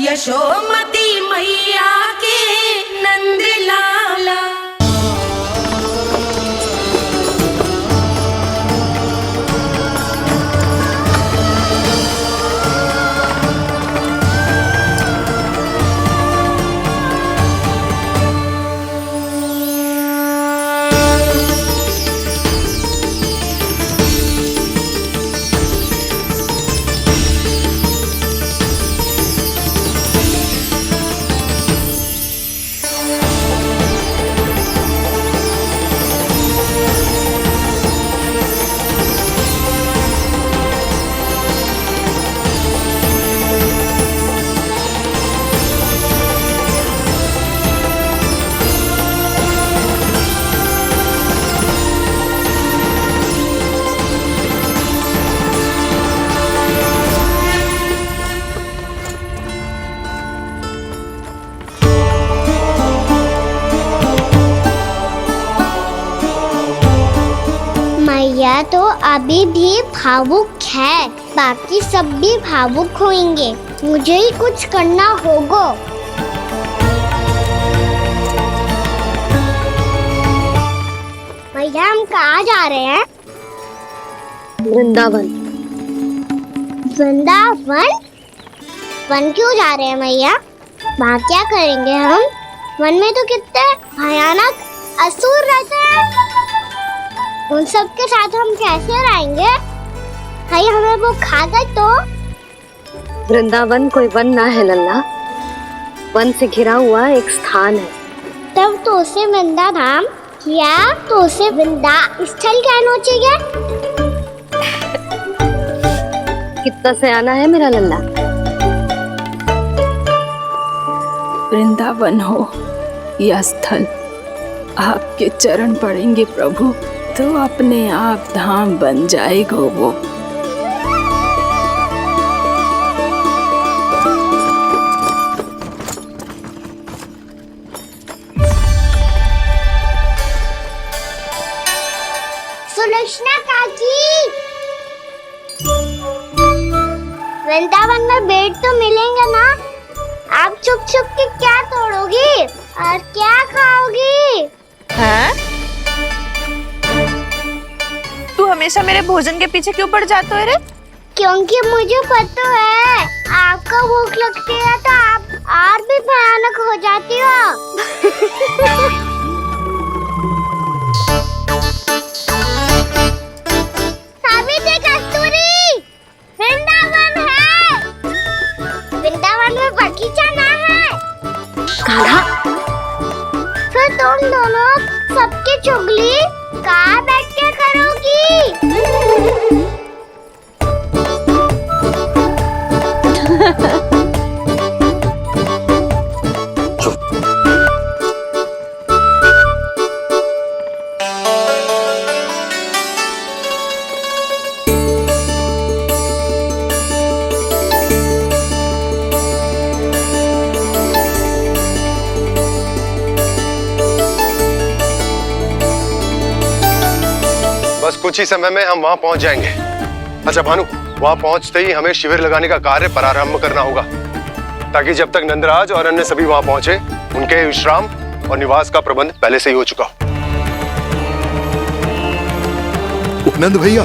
यशोमती मैया के नंद लाला। मैया तो अभी भी भावुक है, बाकी सब भी भावुक होंगे। मुझे ही कुछ करना होगा। भैया हम कहाँ जा रहे हैं? वृंदावन। वृंदावन? वन क्यों जा रहे हैं मैया? वहाँ क्या करेंगे हम? वन में तो कितने भयानक असुर रहते हैं। उन सब के साथ हम कैसे रहेंगे? कहीं हमें वो खा गए तो? वृंदावन कोई वन ना है लल्ला, वन से घिरा हुआ एक स्थान है। तब तो उसे वृंदा धाम या तो उसे वृंदा स्थल कहना चाहिए। कितना सयाना है मेरा लल्ला। वृंदावन हो या स्थल, आपके चरण पड़ेंगे प्रभु तो अपने आप धाम बन जाएगा वो। सुलक्षणा काकी, वृंदावन में बेट तो मिलेंगे ना? आप छुप छुप के क्या तोड़ोगी और क्या खाओगी? हाँ? तू हमेशा मेरे भोजन के पीछे क्यों पड़ जाता है रे? क्योंकि मुझे पता है आपको भूख लगती है तो आप और भी भयानक हो जाती हो। सावित्री, कस्तूरी, वृंदावन है। वृंदावन में बगीचा ना है। कान्हा, फिर तुम दोनों सबकी चुगली कहाँ बैठ के करोगी? बस कुछ ही समय में हम वहां पहुंच जाएंगे। अच्छा भानु, वहां पहुंचते ही हमें शिविर लगाने का कार्य प्रारंभ करना होगा, ताकि जब तक नंदराज और अन्य सभी वहां पहुंचे उनके विश्राम और निवास का प्रबंध पहले से ही हो चुका हो। उपनंद भैया,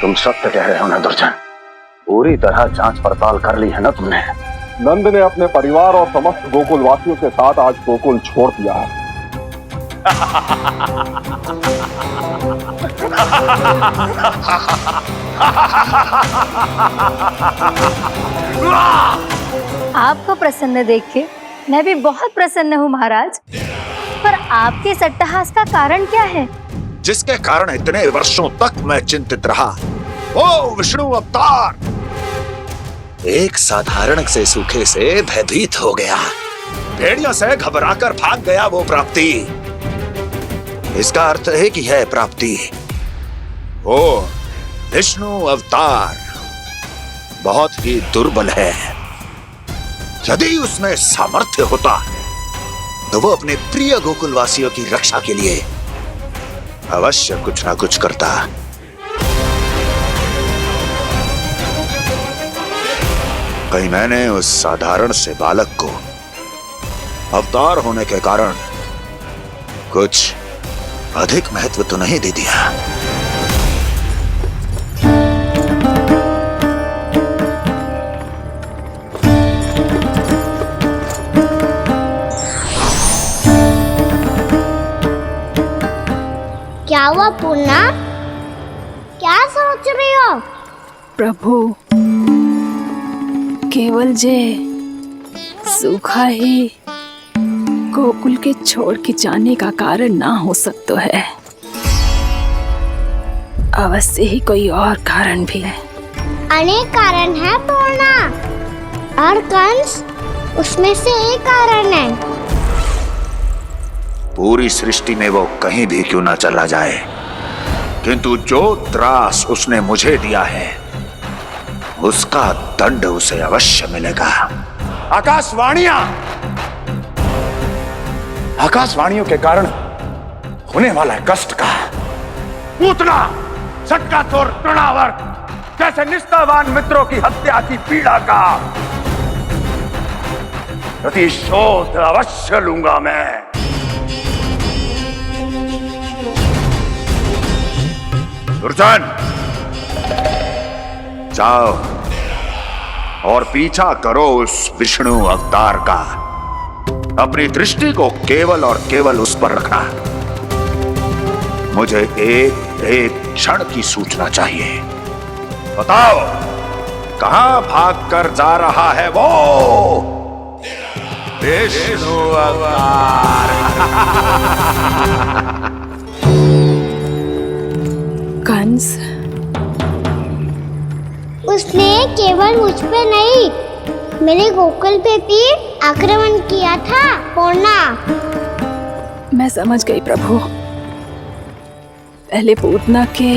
तुम सत्य कह रहे हो ना दुर्जन? पूरी तरह जांच पड़ताल कर ली है ना तुमने? नंद ने अपने परिवार और समस्त गोकुल वासियों के साथ आज गोकुल छोड़ दिया है। आपको प्रसन्न देख के मैं भी बहुत प्रसन्न हूँ महाराज। पर आपके इस अट्टहास का कारण क्या है? जिसके कारण इतने वर्षों तक मैं चिंतित रहा। ओ विष्णु अवतार! एक साधारण से सूखे से भयभीत हो गया, भेड़ियों से घबराकर भाग गया वो प्राप्ति। इसका अर्थ है कि है प्राप्ति वो विष्णु अवतार बहुत ही दुर्बल है। यदि उसमें सामर्थ्य होता तो वो अपने प्रिय गोकुलवासियों की रक्षा के लिए अवश्य कुछ ना कुछ करता। कहीं मैंने उस साधारण से बालक को अवतार होने के कारण कुछ अधिक महत्व तो नहीं दे दिया। क्या हुआ पूर्णा? क्या सोच रही हो? प्रभु, केवल जे सूखा ही गोकुल के छोड़ के जाने का कारण ना हो सकता है, अवश्य ही कोई और कारण भी है। अनेक कारण है पूर्णा, और कंस उसमें से एक कारण है। पूरी सृष्टि में वो कहीं भी क्यों ना चला जाए, किंतु जो त्रास उसने मुझे दिया है उसका दंड उसे अवश्य मिलेगा। आकाशवाणियों के कारण होने वाला कष्ट का पूतना, सटका चोर तृणावर्त जैसे निष्ठावान मित्रों की हत्या की पीड़ा का प्रतिशोध अवश्य लूंगा मैं। दुर्जन, जाओ और पीछा करो उस विष्णु अवतार का। अपनी दृष्टि को केवल और केवल उस पर रखना। मुझे एक एक क्षण की सूचना चाहिए। बताओ, कहां भागकर जा रहा है वो विष्णु अवतार? कंस, उसने केवल मुझ पे नहीं, मेरे गोकुल पे भी आक्रमण किया था पूर्णा। मैं समझ गई प्रभु। पहले पूतना के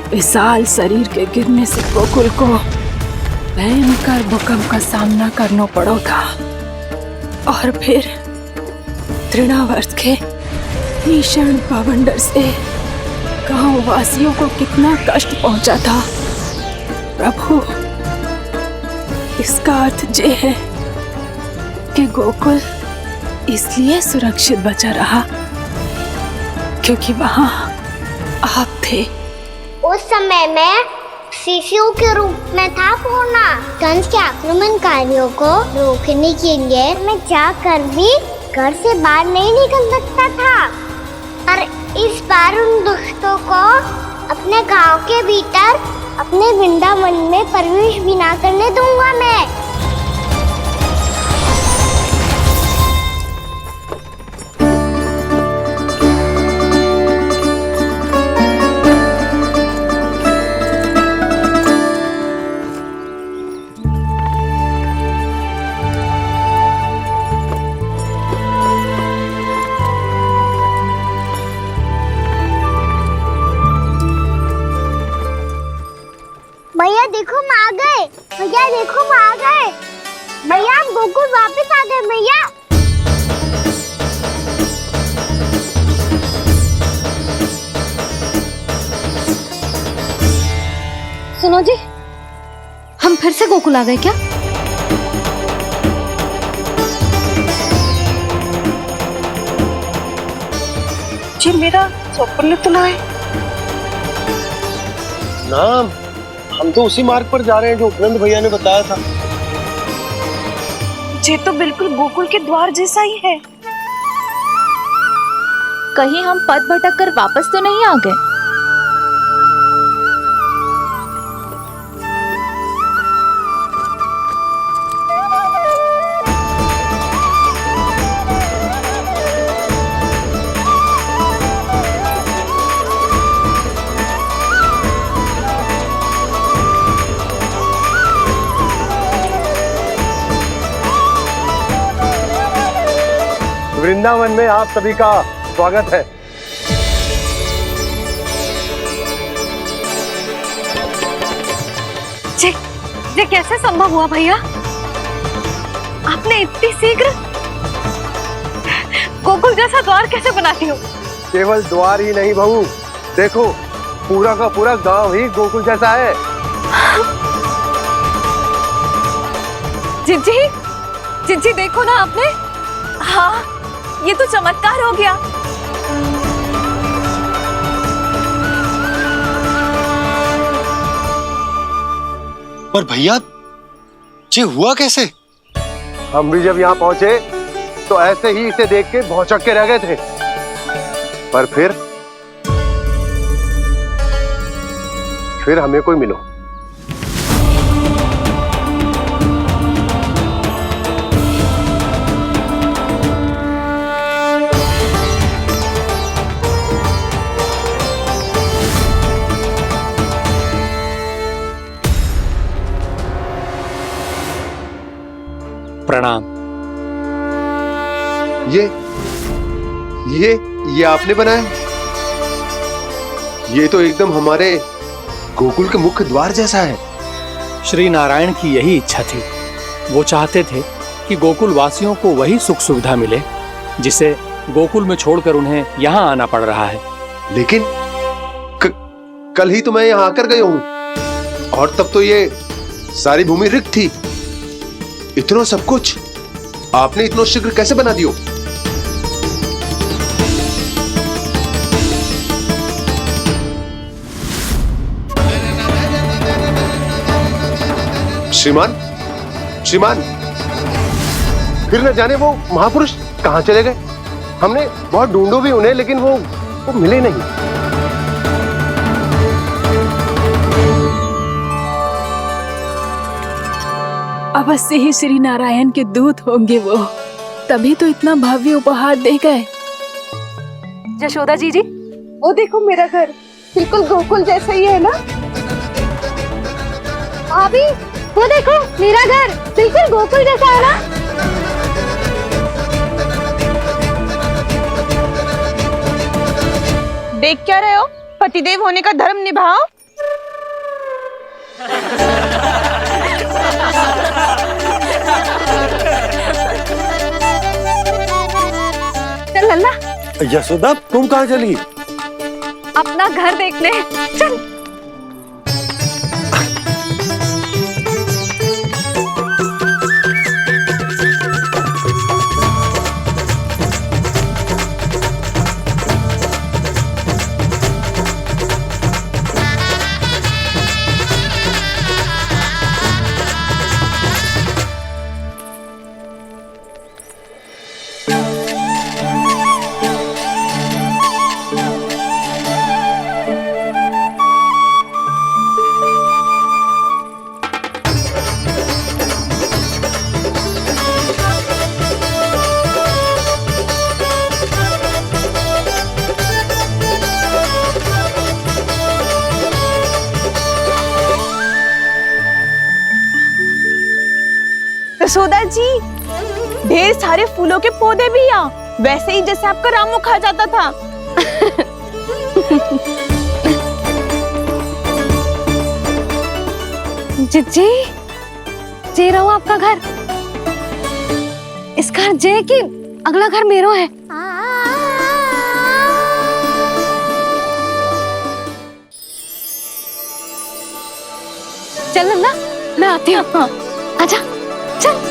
विशाल शरीर के गिरने से गोकुल को भयंकर भूकंप का सामना करना पड़ा था, और फिर तृणावर्त के भीषण पावंडर से गांव वासियों को कितना कष्ट पहुंचा था। प्रभु, इसका अर्थ ये है कि गोकुल इसलिए सुरक्षित बचा रहा क्योंकि वहां आप थे। उस समय मैं शिशु के रूप में था पूर्णा। कंस के आक्रमणकारियों को रोकने के लिए मैं जाकर भी घर से बाहर नहीं निकल सकता था, और इस बार उन दुष्टों को अपने गांव के भीतर, अपने वृंदावन में प्रवेश भी ना करने दूंगा मैं। भैया देखो हम आ गए, भैया देखो हम आ गए, भैया हम गोकुल वापस आ गए भैया। सुनो जी, हम फिर से गोकुल आ गए क्या? जी मेरा स्वप्न तो ना है। ना, हम तो उसी मार्ग पर जा रहे हैं जो उपनंद भैया ने बताया था। ये तो बिल्कुल गोकुल के द्वार जैसा ही है। कहीं हम पथ भटक कर वापस तो नहीं आ गए? वृंदावन में आप सभी का स्वागत है। ये कैसे संभव हुआ भैया? आपने इतनी शीघ्र गोकुल जैसा द्वार कैसे बना दिया? केवल द्वार ही नहीं बहू, देखो पूरा का पूरा गांव ही गोकुल जैसा है। जिज्जी, जिज्जी देखो ना आपने। हाँ, ये तो चमत्कार हो गया। पर भैया ये हुआ कैसे? हम भी जब यहाँ पहुंचे तो ऐसे ही इसे देख के भौचक के रह गए थे, पर फिर हमें कोई मिलो। प्रणाम। ये आपने बनाया? ये तो एकदम हमारे गोकुल के मुख्य द्वार जैसा है। श्री नारायण की यही इच्छा थी। वो चाहते थे कि गोकुल वासियों को वही सुख सुविधा मिले जिसे गोकुल में छोड़कर उन्हें यहाँ आना पड़ रहा है। लेकिन कल ही तो मैं यहाँ आकर गया हूँ और तब तो ये सारी भूमि रिक्त थी। इतना सब कुछ आपने इतना शीघ्र कैसे बना दियो? श्रीमान, श्रीमान, फिर न जाने वो महापुरुष कहां चले गए। हमने बहुत ढूंढो भी उन्हें, लेकिन वो मिले नहीं। अवश्य ही श्री नारायण के दूत होंगे वो, तभी तो इतना भव्य उपहार दे गए। यशोदा जी, वो देखो मेरा घर बिल्कुल गोकुल जैसा ही है ना। भाभी वो देखो मेरा घर बिल्कुल गोकुल जैसा है ना। देख क्या रहे हो? पतिदेव होने का धर्म निभाओ। चल लल्ला। यशोदा तुम कहाँ चली? अपना घर देखने चल। यशोदा जी, ढेर सारे फूलों के पौधे भी यहाँ, वैसे ही जैसे आपका रामू खा जाता था। जिज्जी, जे रहो आपका घर। इस घर जे की अगला घर मेरो है। चल लल्ला, मैं आती हूँ। हाँ, आजा चल।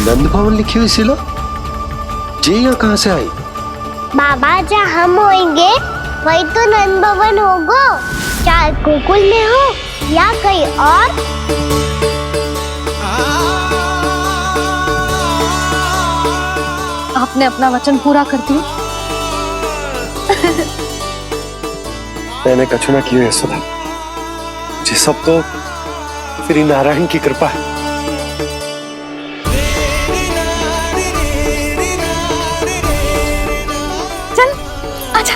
नंद भवन लिखी हुई सिला जी यहाँ कहाँ से आई? बाबा जहाँ हम होंगे वही तो नंद भवन होगा, चाहे गोकुल में हो या कहीं और। आपने अपना वचन पूरा कर दिया। मैंने कछु ना किया यशोदा, ये सब तो श्री नारायण की कृपा है। चल आजा।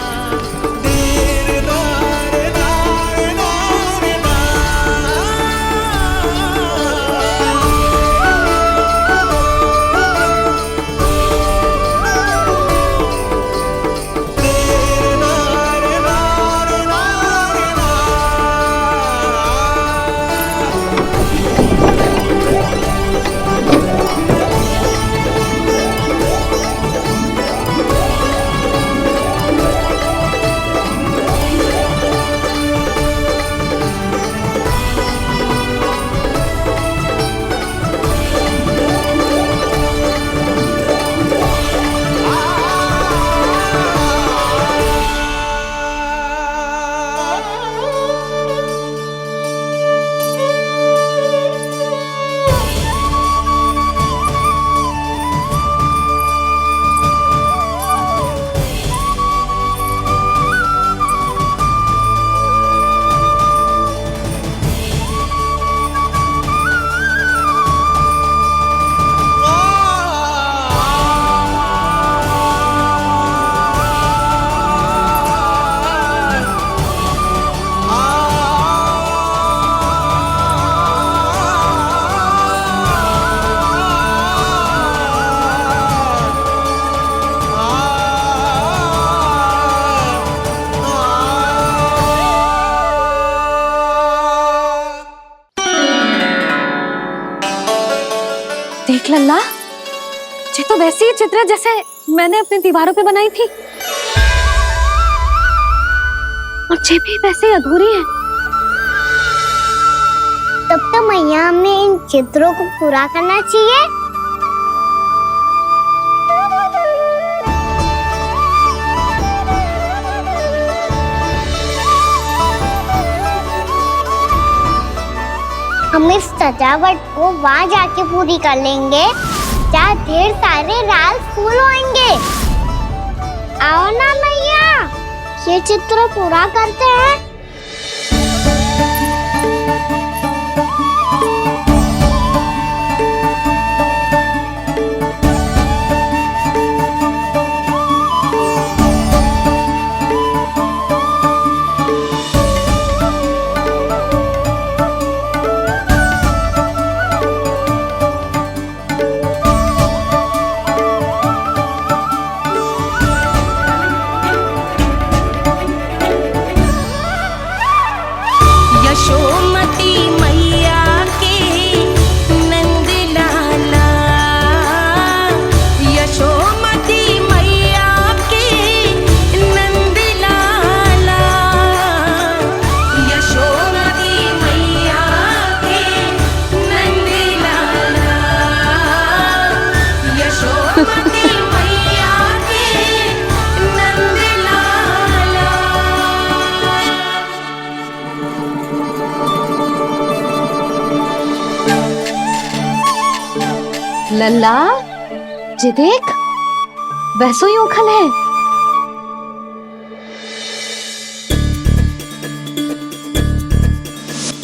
देख लल्ला, ये तो वैसी ही चित्र है जैसे मैंने अपने दीवारों पे बनाई थी, और ये भी वैसे ही अधूरी है। तब तो मैया हमें इन चित्रों को पूरा करना चाहिए। हम इस सजावट को वहाँ जाके पूरी कर लेंगे जहाँ ढेर सारे लाल फूल होंगे। आओ ना मैया, ये चित्र पूरा करते हैं। यशोमती मैया के नंद लाला, यशोमती मैया के नंद लाला, यशोमती मैया के नंद लाला, यशोमती मैया के नंद लाला। लल्ला, ये देख, वैसो ही उखल है।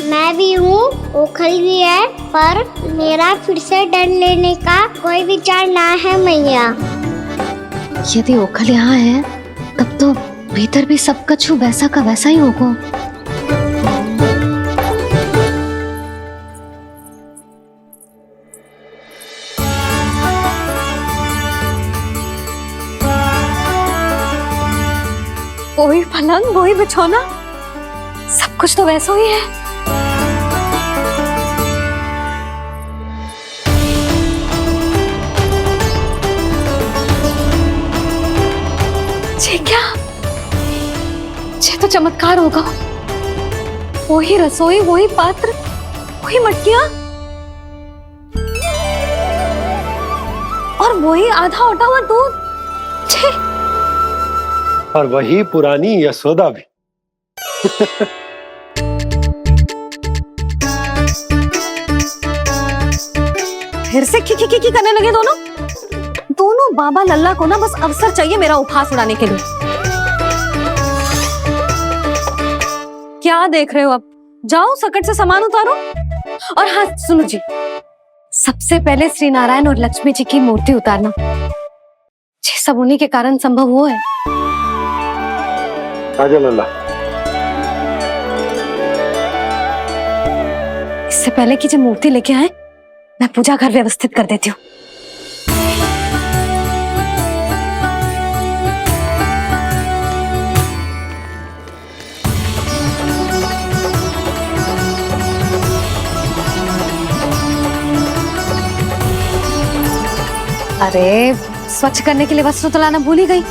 मैं भी हूँ, ओखल भी है, पर मेरा फिर से डर लेने का कोई विचार ना है मैया। यदि ओखल यहाँ है, तब तो भीतर भी सब कछु वैसा का वैसा ही होगा। वही पलंग, वही बिछौना, सब कुछ तो वैसा ही है। ये क्या? ये तो चमत्कार होगा। वही रसोई, वही पात्र, वही मटकियां, और वही आधा उटा हुआ दूध। छे! और वही पुरानी यशोदा भी। फिर से खी करने लगे दोनों बाबा लल्ला को ना बस अवसर चाहिए मेरा उपहास उड़ाने के लिए। क्या देख रहे हो? अब जाओ सकट से सामान उतारो। और हाँ सुनो जी, सबसे पहले श्री नारायण और लक्ष्मी जी की मूर्ति उतारना। ये सब उन्हीं के कारण संभव हुआ है। आजा लल्ला। इससे पहले कि जो मूर्ति लेके आए, मैं पूजा घर व्यवस्थित कर देती हूँ। अरे स्वच्छ करने के लिए वस्त्र तो लाना भूल ही गई।